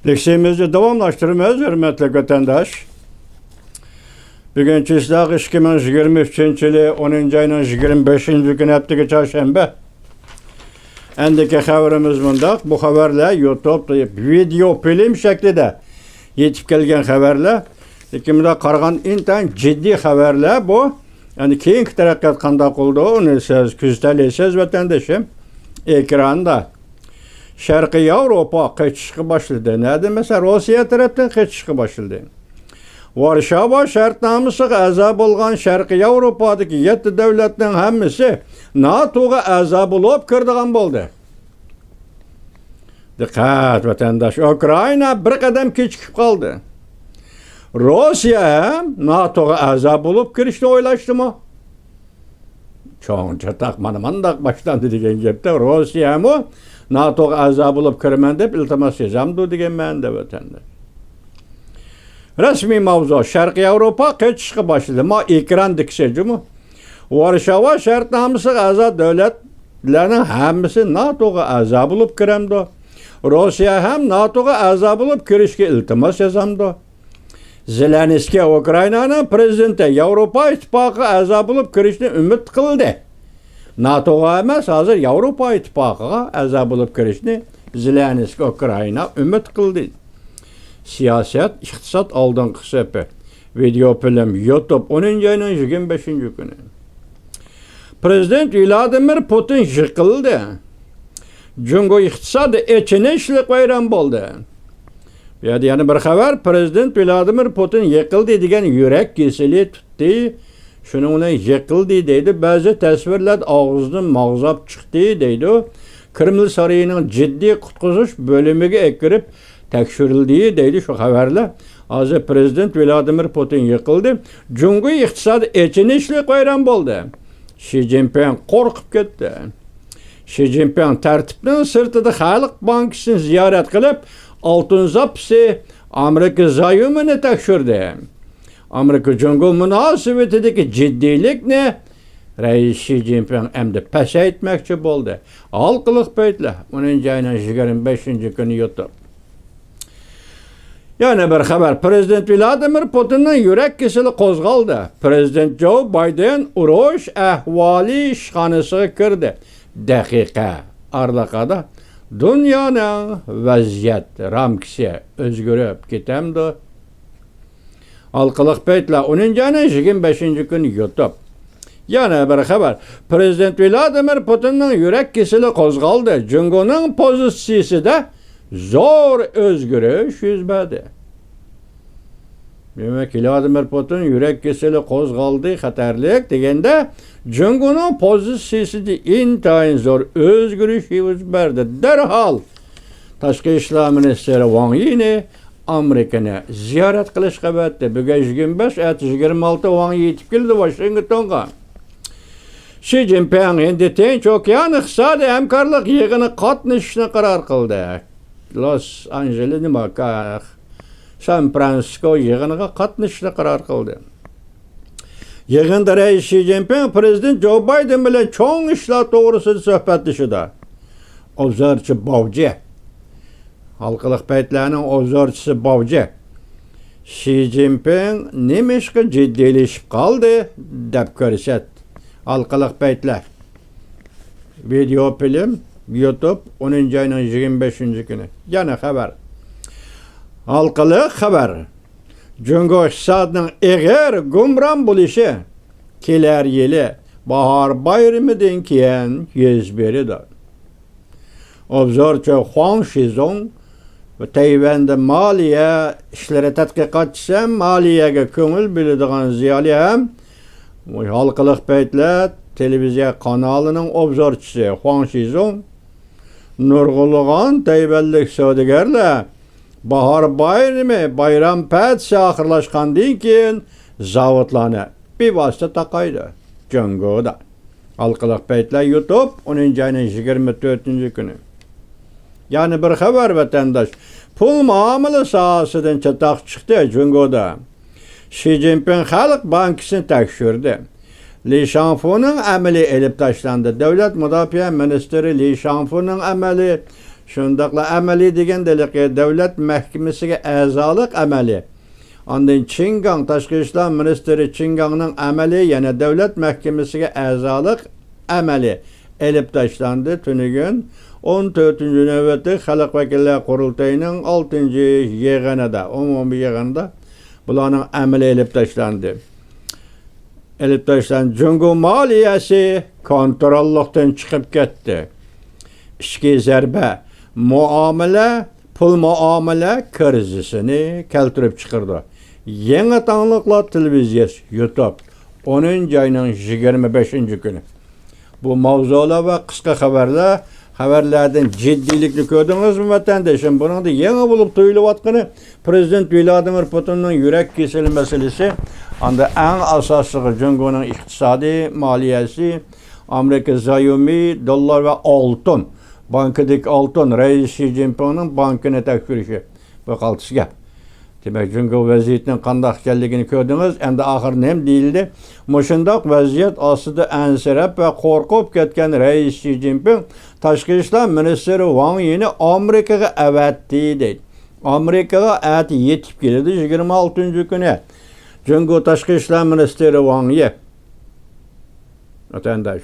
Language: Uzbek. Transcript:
Leksiyimizi davamlaştırmaz, hürmetli vatandaş. Bugün çizdak 2023 yılı 10. ayının 25. günü hafta çarşamba. Endeki haberimiz bunda. Bu haberle YouTube'da video film şeklinde yetip gelgen haberle. Kimde kargan inten ciddi haberle bu. Yani keyinki terakkat kandak oldu. Onu siz küzdeleysiz vatandaşım. Ekranda. Şarkı Avrupa kaçışı başladı. Nerede mesela Rusya tarafından kaçışı başladı. Varşava şartnamasıga a'zo bo'lgan Sharqiy Yevropadagi 7 davlatning hammasi NATOga a'zo bo'lib kirdigan bo'ldi. Diqqat vatandaş, Ukraina bir qadam kechikib qoldi. Rossiya ham NATOga a'zo bo'lib kirishni o'ylashdimi? Cho'ng chataq mana mandaq boshlandi degan gapda Rossiya ham NATOga a'zo bo'lib kiraman deb iltimos yozamdi degan ma'noda vatandaş. Resmi mavzu Sharqiy Yevropa kaçışga başladı. Ma ekran diksejimi. Varşava şartnamasıga a'zo davlatlarning hammasi NATOga a'zo bo'lib kiramdi. Rossiya ham NATOga a'zo bo'lib kirishga iltimos yozamdi. Zelenskiy Ukrainaning prezidenti Yevropa ittifoqiga a'zo bo'lib kirishni umid qildi. NATOga emas, hozir Yevropa ittifoqiga a'zo bo'lib kirishni Zelenskiy Ukraina umid qildi. Siyaset, iktisat aldığın sepi. Video film, YouTube 10. ayının 25. günü. Prezident Vladimir Putin yıkıldı. Cungo iktisadı eçinişlik vayran oldu. Yani bir haber, Prezident Vladimir Putin yıkıldı degen yürek kesili tuttu. Şununla yıkıldı deydi. Bazı tasvirler ağızdan mağzap çıktı deydi. Kreml Sarayı'nın ciddi kutkuzuş bölümüge ekirip tekshirildi deydi şu haberle. Hozir Prezident Vladimir Putin yıkıldı. Cungo iqtisod echinishlik vayron bo'ldi. Xi Jinping qo'rqib ketdi. Xi Jinping tartibning sirtida Xalq bankasini ziyorat qilib, oltin zapisi Amerika zayumini tekshirdi. Amerika Cungo munosabatidagi jiddiylikni Reis Xi Jinping endi pasaytmoqchi bo'ldi. Halqiliq paytlar 10. ayının 25. günü YouTube. Yani bir haber, Prezident Vladimir Putin'in yürek kesili qo'zg'aldi. Prezident Joe Biden urush ahvoli ishxonasiga kirdi. Daqiqa aralaqada dunyoning vaziyat ramkasi o'zgarib ketamdi. Halqiliq paytlar 10. ayının 25. günü YouTube. Yani bir haber, Prezident Vladimir Putin'in yürek kesili qo'zg'aldi. Jungoning pozitsiyasida zo'r o'zgarish yuz berdi. Demek Vladimir Putin yürek kesili qo'zg'aldi, xatarlik deganda Jungoning pozitsiyasida intayin zo'r o'zgarish yuz berdi. Derhal Tashqi ishlar ministri Wang Yini Amerikani ziyorat qilishga batdi. Bugun 25, 26 Wang Yi yetib keldi Washingtonga. Xi Jinping endi Tinch okean iqtisodiy hamkorlik yig'ini qatnashishni qaror qildi. Los Angeles nima San Francisco yig'iniga qatnashishni qaror qildi. Yig'inda Reis Xi Jinping Prezident Joe Biden bilan cho'ng ishlar to'g'risida suhbatlashdi. Obzorchi Bovji. Halqiliq paytlarning obzorchisi Bovji. Xi Jinping nimishqa jiddiylashib qoldi deb ko'rsatdi. Halqiliq paytlar. Video film YouTube 10. ayının 25. günü. Yana haber. Halqiliq haber. Jungo iqtisodining eg'ir gumron bo'lishi kelar yili bahor bayramidan keyin yuz beradi. Obzorchi Huang Shizong va Tayvanda moliya ishlari tadqiqotchisi moliyaga ko'ngil biladigan ziyoli ham Halqiliq paytlar televiziya kanalining obzorchisi Huang Shizong nurg'ulg'on tayvanlik savdogarlar bahor bayram patisi oxirlashgandan keyin zavodlarni bevosita taqaydi Jungoda. Halqiliq paytlar YouTube 10. ayının 24. günü. Yani bir haber vatandaş, pul muomala sohasidan chataq chiqdi Jungoda. Xi Jinping Xalq bankasini tekshirdi. Li Shangfuning amali elib tashlandi. Davlat mudofaa ministri Li Shangfuning amali Şundaqla əməli degəndəlik dövlət məhkəməsiga əzalıq əməli. Ondan Çingang Tashqi ishlar ministri Çingangning əməli yana dövlət məhkəməsiga əzalıq əməli elib tashlandi tunigun 14-növbəti Xalq Vəkillər Qurultayının 6-cı yig'inida, umumiy yig'inda bularning əməli elib tashlandi. Elib tashlandi. Jungo maliyasi kontrollikdan chiqib ketdi. Ichki zarba muomala, pul muomala krizisini keltirib chiqardi. Yangi tongliklar televiziyasi YouTube 10 ayning 25-kuni. Bu mavzular va qisqa xabarlardan jiddiylikni ko'rdingizmi vatandoshim? Buningda yangi bo'lib tuyulayotgani Prezident Vladimir Putinning yurak kasali masalasi. Anda eng asosiysi Jungoning iqtisodiy maliyasi, Amerika zayomi, dollar va oltin. Bankadagi oltin Rais Xi Jinpingning bankini tekshirishi. Bu qaltis gap. Demek Jungo vaziyetinin qandaq ekanligini ko'rdingiz. Endi oxir nima deyildi? Mushundoq vaziyat ostida ansirab va qo'rqib ketgan Rais Xi Jinping Tashqi ishlar ministri Wang Yini Amerikaga avatdi deydi. Amerikaga ati yetib keldi 26-kuni. Jungo Tashqi ishlar ministri Wang Yi. Vatandaş.